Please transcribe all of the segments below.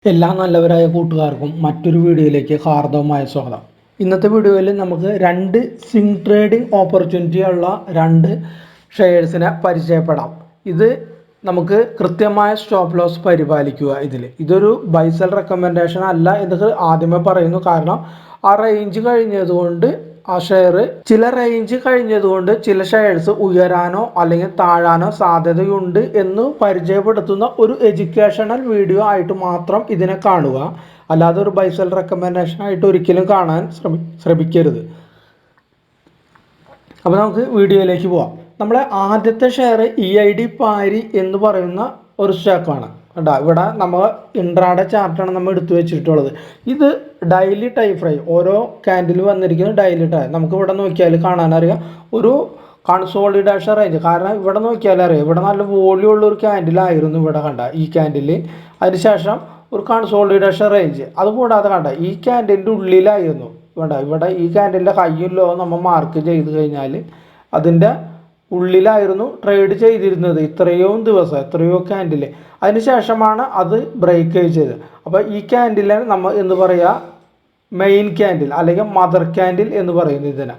എല്ലാ നല്ലവരായ കൂട്ടുകാർക്കും മറ്റൊരു വീഡിയോയിലേക്ക് ഹാർദവമായ സ്വാഗതം. ഇന്നത്തെ വീഡിയോയിൽ നമുക്ക് രണ്ട് സ്വിംഗ് ട്രേഡിംഗ് ഓപ്പർച്യൂണിറ്റി ഉള്ള രണ്ട് ഷെയർസിനെ പരിചയപ്പെടാം. ഇത് നമുക്ക് കൃത്യമായ സ്റ്റോപ്പ് ലോസ് പരിപാലിക്കുക. ഇതൊരു ബൈ സെൽ റെക്കമെൻഡേഷൻ അല്ല എന്ന് ആദ്യമേ പറയുന്നു. കാരണം ആ റേഞ്ച് കഴിഞ്ഞതുകൊണ്ട് ആ ഷെയർ ചില റേഞ്ച് കഴിഞ്ഞതുകൊണ്ട് ചില ഷെയർസ് ഉയരാനോ അല്ലെങ്കിൽ താഴാനോ സാധ്യതയുണ്ട് എന്ന് പരിചയപ്പെടുത്തുന്ന ഒരു എഡ്യൂക്കേഷണൽ വീഡിയോ ആയിട്ട് മാത്രം ഇതിനെ കാണുക. അല്ലാതെ ഒരു ബൈ സെൽ റെക്കമെൻഡേഷൻ ആയിട്ട് ഒരിക്കലും കാണാൻ ശ്രമിക്കരുത്. അപ്പോൾ നമുക്ക് വീഡിയോയിലേക്ക് പോവാം. നമ്മളെ ആദ്യത്തെ ഷെയർ EID പാരി എന്ന് പറയുന്ന ഒരു സ്റ്റോക്കാണ് കേട്ടോ. ഇവിടെ നമ്മൾ ഇൻട്രാഡേ ചാർട്ടാണ് നമ്മൾ എടുത്തു വെച്ചിട്ടുള്ളത്. ഇത് ഡെയിലി ടൈം ഫ്രെയിം, ഓരോ ക്യാൻഡിൽ വന്നിരിക്കുന്നത് ഡെയിലി ടൈം. നമുക്ക് ഇവിടെ നോക്കിയാൽ കാണാനറിയാം ഒരു കൺസോളിഡേഷൻ റേഞ്ച്. കാരണം ഇവിടെ നോക്കിയാൽ അറിയാം, ഇവിടെ നല്ല വോളിയം ഉള്ള ഒരു ക്യാൻഡിലായിരുന്നു ഇവിടെ കണ്ട ഈ ക്യാൻഡിൽ. അതിനുശേഷം ഒരു കൺസോളിഡേഷൻ റേഞ്ച്. അതുകൂടാതെ കണ്ട ഈ ക്യാൻഡിലിൻ്റെ ഉള്ളിലായിരുന്നു ഇവിടെ ഈ ക്യാൻഡിലിൻ്റെ ഹൈയും ലോ നമ്മൾ മാർക്ക് ചെയ്ത് കഴിഞ്ഞാൽ അതിൻ്റെ ഉള്ളിലായിരുന്നു ട്രേഡ് ചെയ്തിരുന്നത് എത്രയോ ക്യാൻഡിൽ. അതിനുശേഷമാണ് അത് ബ്രേക്ക് ചെയ്തത്. അപ്പോൾ ഈ ക്യാൻഡിലെ നമ്മൾ എന്ന് പറയുക മെയിൻ ക്യാൻഡിൽ അല്ലെങ്കിൽ മദർ ക്യാൻഡിൽ എന്ന് പറയുന്നത് ഇതിനെ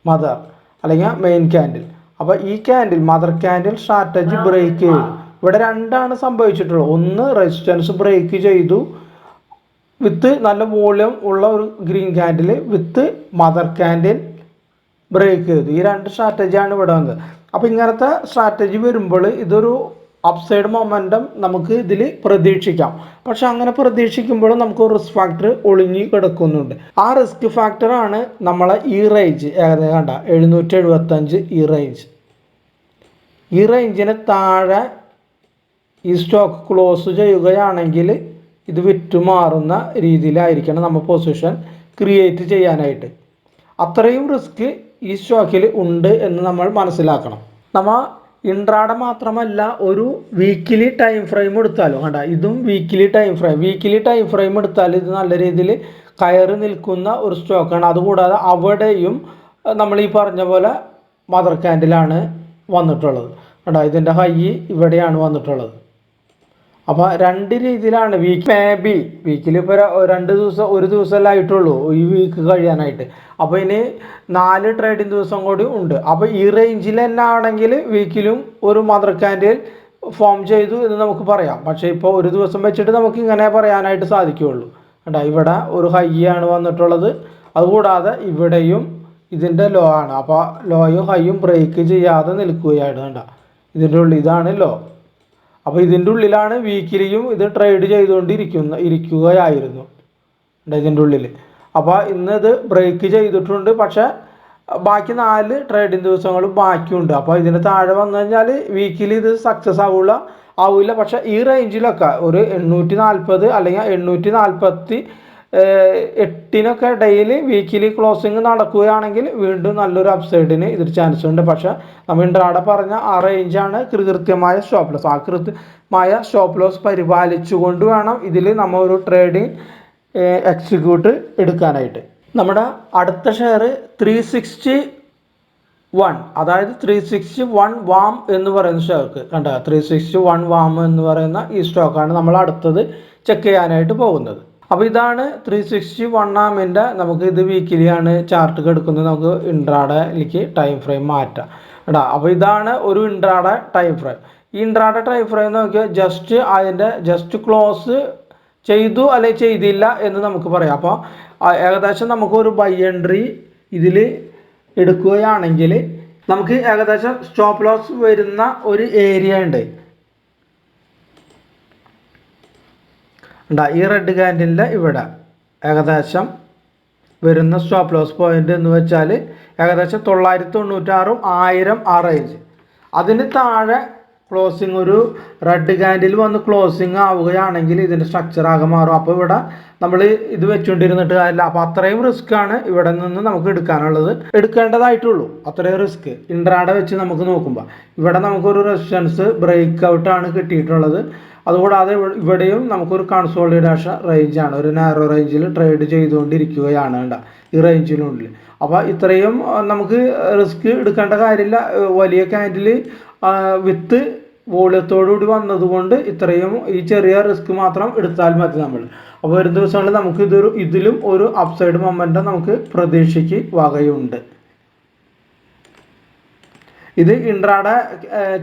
മദർ അല്ലെങ്കിൽ മെയിൻ ക്യാൻഡിൽ. അപ്പോൾ ഈ candle mother candle strategy break ചെയ്തു. ഇവിടെ രണ്ടാണ് സംഭവിച്ചിട്ടുള്ളത്. ഒന്ന് റെസിസ്റ്റൻസ് ബ്രേക്ക് ചെയ്തു വിത്ത് നല്ല വോളിയം ഉള്ള ഒരു ഗ്രീൻ ക്യാൻഡിൽ വിത്ത് മദർ ക്യാൻഡിൽ ബ്രേക്ക് ചെയ്തു. ഈ രണ്ട് സ്ട്രാറ്റജിയാണ് ഇവിടെ വന്നത്. അപ്പോൾ ഇങ്ങനത്തെ സ്ട്രാറ്റജി വരുമ്പോൾ ഇതൊരു അപ്സൈഡ് മൊമെൻറ്റം നമുക്ക് ഇതിൽ പ്രതീക്ഷിക്കാം. പക്ഷെ അങ്ങനെ പ്രതീക്ഷിക്കുമ്പോൾ നമുക്ക് റിസ്ക് ഫാക്ടർ ഒളിഞ്ഞു കിടക്കുന്നുണ്ട്. ആ റിസ്ക് ഫാക്ടറാണ് നമ്മളെ ഈ റേഞ്ച് ഏകദേശം കണ്ട 775 ഈ റേഞ്ചിന് താഴെ ഈ സ്റ്റോക്ക് ക്ലോസ് ചെയ്യുകയാണെങ്കിൽ ഇത് വിറ്റുമാറുന്ന രീതിയിലായിരിക്കണം നമ്മൾ പൊസിഷൻ ക്രിയേറ്റ് ചെയ്യാനായിട്ട്. അത്രയും റിസ്ക് ഈ സ്റ്റോക്കിൽ ഉണ്ട് എന്ന് നമ്മൾ മനസ്സിലാക്കണം. നമ്മൾ ഇൻട്രാഡേ മാത്രമല്ല ഒരു വീക്കിലി ടൈം ഫ്രെയിം എടുത്താലും കണ്ട ഇതും വീക്കിലി ടൈം ഫ്രെയിം എടുത്താൽ ഇത് നല്ല രീതിയിൽ കയറി നിൽക്കുന്ന ഒരു സ്റ്റോക്കാണ്. അതുകൂടാതെ അവിടെയും നമ്മൾ ഈ പറഞ്ഞ പോലെ മദർ ക്യാൻഡിലാണ് വന്നിട്ടുള്ളത് കണ്ട. ഇതിൻ്റെ ഹൈ ഇവിടെയാണ് വന്നിട്ടുള്ളത്. അപ്പോൾ രണ്ട് രീതിയിലാണ് വീക്കിൽ ഇപ്പോൾ ഒരു ദിവസമല്ലേ ആയിട്ടുള്ളൂ ഈ വീക്ക് കഴിയാനായിട്ട്. അപ്പോൾ ഇനി 4 ട്രേഡിംഗ് ദിവസം കൂടി ഉണ്ട്. അപ്പോൾ ഈ റേഞ്ചിൽ തന്നെ ആണെങ്കിൽ വീക്കിലും ഒരു മദർ ക്യാൻഡിൽ ഫോം ചെയ്തു എന്ന് നമുക്ക് പറയാം. പക്ഷേ ഇപ്പോൾ ഒരു ദിവസം വെച്ചിട്ട് നമുക്ക് ഇങ്ങനെ പറയാനായിട്ട് സാധിക്കുകയുള്ളൂ കേട്ടോ. ഇവിടെ ഒരു ഹൈ ആണ് വന്നിട്ടുള്ളത്. അതുകൂടാതെ ഇവിടെയും ഇതിൻ്റെ ലോ ആണ്. അപ്പോൾ ലോയും ഹൈയും ബ്രേക്ക് ചെയ്യാതെ നിൽക്കുകയാണ് കേട്ടോ. ഇതിൻ്റെ ഉള്ളിൽ ഇതാണ് ലോ. അപ്പോൾ ഇതിൻ്റെ ഉള്ളിലാണ് വീക്കിലിയും ഇത് ട്രേഡ് ഇരിക്കുകയായിരുന്നു ഇതിൻ്റെ ഉള്ളിൽ. അപ്പോൾ ഇന്ന് ഇത് ബ്രേക്ക് ചെയ്തിട്ടുണ്ട്. പക്ഷേ ബാക്കി 4 ട്രേഡിംഗ് ദിവസങ്ങളും ബാക്കിയുണ്ട്. അപ്പോൾ ഇതിന് താഴെ വന്നു കഴിഞ്ഞാൽ വീക്കിലി ഇത് സക്സസ് ആവില്ല. പക്ഷേ ഈ റേഞ്ചിലൊക്കെ ഒരു 840 അല്ലെങ്കിൽ 848 ഡെയിലി വീക്കിലി ക്ലോസിങ് നടക്കുകയാണെങ്കിൽ വീണ്ടും നല്ലൊരു അപ്സൈഡിന് ഇതിൽ ചാൻസ് ഉണ്ട്. പക്ഷേ നമ്മൾ ഇൻട്രാഡേ പറഞ്ഞ ആ റേഞ്ചാണ് കൃത്യമായ സ്റ്റോപ്പ് ലോസ്. ആ കൃത്യമായ സ്റ്റോപ്പ് ലോസ് പരിപാലിച്ചുകൊണ്ട് വേണം ഇതിൽ നമ്മൾ ഒരു ട്രേഡിംഗ് എക്സിക്യൂട്ട് എടുക്കാനായിട്ട്. നമ്മുടെ അടുത്ത ഷെയർ 361, അതായത് 361 വാം എന്ന് പറയുന്ന സ്റ്റോക്ക് കണ്ട. 361 വാം എന്ന് പറയുന്ന ഈ സ്റ്റോക്കാണ് നമ്മൾ അടുത്തത് ചെക്ക് ചെയ്യാനായിട്ട് പോകുന്നത്. അപ്പോൾ ഇതാണ് 361 ആമിൻ്റെ. നമുക്ക് ഇത് വീക്കിലിയാണ് ചാർട്ട് എടുക്കുന്നത്. നമുക്ക് ഇൻട്രാഡേയിലേക്ക് ടൈം ഫ്രെയിം മാറ്റാം കേട്ടോ. അപ്പോൾ ഇതാണ് ഒരു ഇൻട്രാഡേ ടൈം ഫ്രെയിം. ഈ ഇൻട്രാഡേ ടൈം ഫ്രെയിം നോക്കിയാൽ ജസ്റ്റ് ക്ലോസ് ചെയ്തു അല്ലെങ്കിൽ ചെയ്തില്ല എന്ന് നമുക്ക് പറയാം. അപ്പോൾ ഏകദേശം നമുക്കൊരു ബൈ എൻട്രി ഇതിൽ എടുക്കുകയാണെങ്കിൽ നമുക്ക് ഏകദേശം സ്റ്റോപ്പ് ലോസ് വരുന്ന ഒരു ഏരിയ ഉണ്ട്. ഈ റെഡ് ക്യാൻഡിലിൻ്റെ ഇവിടെ ഏകദേശം വരുന്ന സ്റ്റോപ്പ് ലോസ് പോയിന്റ് എന്ന് വെച്ചാൽ ഏകദേശം 996 1000 ആ റേഞ്ച്. അതിന് താഴെ ക്ലോസിങ് ഒരു റെഡ് ക്യാൻഡിൽ വന്ന് ക്ലോസിങ് ആവുകയാണെങ്കിൽ ഇതിൻ്റെ സ്ട്രക്ചർ ആകെ മാറും. അപ്പോൾ ഇവിടെ നമ്മൾ ഇത് വെച്ചുകൊണ്ടിരുന്നിട്ട് കാര്യമില്ല. അപ്പോൾ അത്രയും റിസ്ക് ആണ് ഇവിടെ നിന്ന് നമുക്ക് എടുക്കേണ്ടതായിട്ടുള്ളൂ. അത്രയും റിസ്ക് ഇൻട്രാഡേ വെച്ച് നമുക്ക് നോക്കുമ്പോൾ ഇവിടെ നമുക്കൊരു റെസിസ്റ്റൻസ് ബ്രേക്ക് ഔട്ടാണ് കിട്ടിയിട്ടുള്ളത്. അതുകൂടാതെ ഇവിടെയും നമുക്കൊരു കൺസോളിഡേഷൻ റേഞ്ചാണ്. ഒരു നാരോ റേഞ്ചിൽ ട്രേഡ് ചെയ്തുകൊണ്ടിരിക്കുകയാണ് ഈ റേഞ്ചിനുള്ളിൽ. അപ്പോൾ ഇത്രയും നമുക്ക് റിസ്ക് എടുക്കേണ്ട കാര്യമില്ല. വലിയ ക്യാൻഡിൽ വിത്ത് വോളിയത്തോടുകൂടി വന്നതുകൊണ്ട് ഇത്രയും ഈ ചെറിയ റിസ്ക് മാത്രം എടുത്താൽ മതി നമ്മൾ. അപ്പോൾ വരും ദിവസങ്ങളിൽ നമുക്ക് ഇതിലും ഒരു അപ്സൈഡ് മൊമെൻറ്റം നമുക്ക് പ്രതീക്ഷയ്ക്ക് വകയുണ്ട്. ഇത് ഇൻട്രാഡേ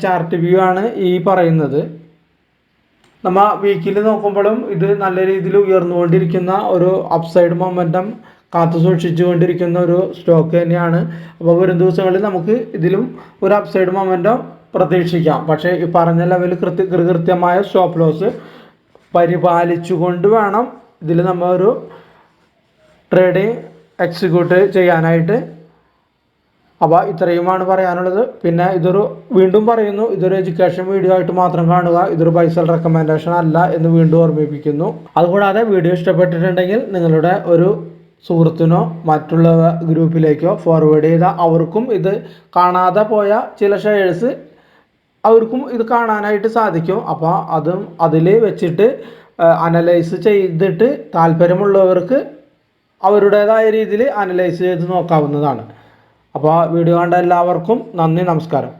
ചാർട്ട് വ്യൂ ആണ് ഈ പറയുന്നത്. നമ്മൾ വീക്കിൽ നോക്കുമ്പോഴും ഇത് നല്ല രീതിയിൽ ഉയർന്നുകൊണ്ടിരിക്കുന്ന ഒരു അപ്സൈഡ് മൊമെൻറ്റം കാത്തു സൂക്ഷിച്ചുകൊണ്ടിരിക്കുന്ന ഒരു സ്റ്റോക്ക് തന്നെയാണ്. അപ്പോൾ വരും ദിവസങ്ങളിൽ നമുക്ക് ഇതിലും ഒരു അപ്സൈഡ് മൊമെൻറ്റം പ്രതീക്ഷിക്കാം. പക്ഷേ ഈ പറഞ്ഞ ലെവലിൽ കൃത്യമായ സ്റ്റോപ്പ് ലോസ് പരിപാലിച്ചുകൊണ്ട് വേണം ഇതിൽ നമ്മൾ ഒരു ട്രേഡിങ് എക്സിക്യൂട്ട് ചെയ്യാനായിട്ട്. അപ്പോൾ ഇത്രയുമാണ് പറയാനുള്ളത്. പിന്നെ വീണ്ടും പറയുന്നു, ഇതൊരു എഡ്യൂക്കേഷൻ വീഡിയോ ആയിട്ട് മാത്രം കാണുക. ഇതൊരു ബൈ സെൽ റെക്കമെൻഡേഷൻ അല്ല എന്ന് വീണ്ടും ഓർമ്മിപ്പിക്കുന്നു. അതുകൂടാതെ വീഡിയോ ഇഷ്ടപ്പെട്ടിട്ടുണ്ടെങ്കിൽ നിങ്ങളുടെ ഒരു സുഹൃത്തിനോ മറ്റുള്ള ഗ്രൂപ്പിലേക്കോ ഫോർവേഡ് ചെയ്ത അവർക്കും ഇത് കാണാതെ പോയ ചില ഷെയർസ് അവർക്കും ഇത് കാണാനായിട്ട് സാധിക്കും. അപ്പോൾ അതിൽ വെച്ചിട്ട് അനലൈസ് ചെയ്തിട്ട് താല്പര്യമുള്ളവർക്ക് അവരുടേതായ രീതിയിൽ അനലൈസ് ചെയ്ത് നോക്കാവുന്നതാണ്. അപ്പോൾ വീഡിയോ കണ്ട എല്ലാവർക്കും നന്ദി, നമസ്കാരം.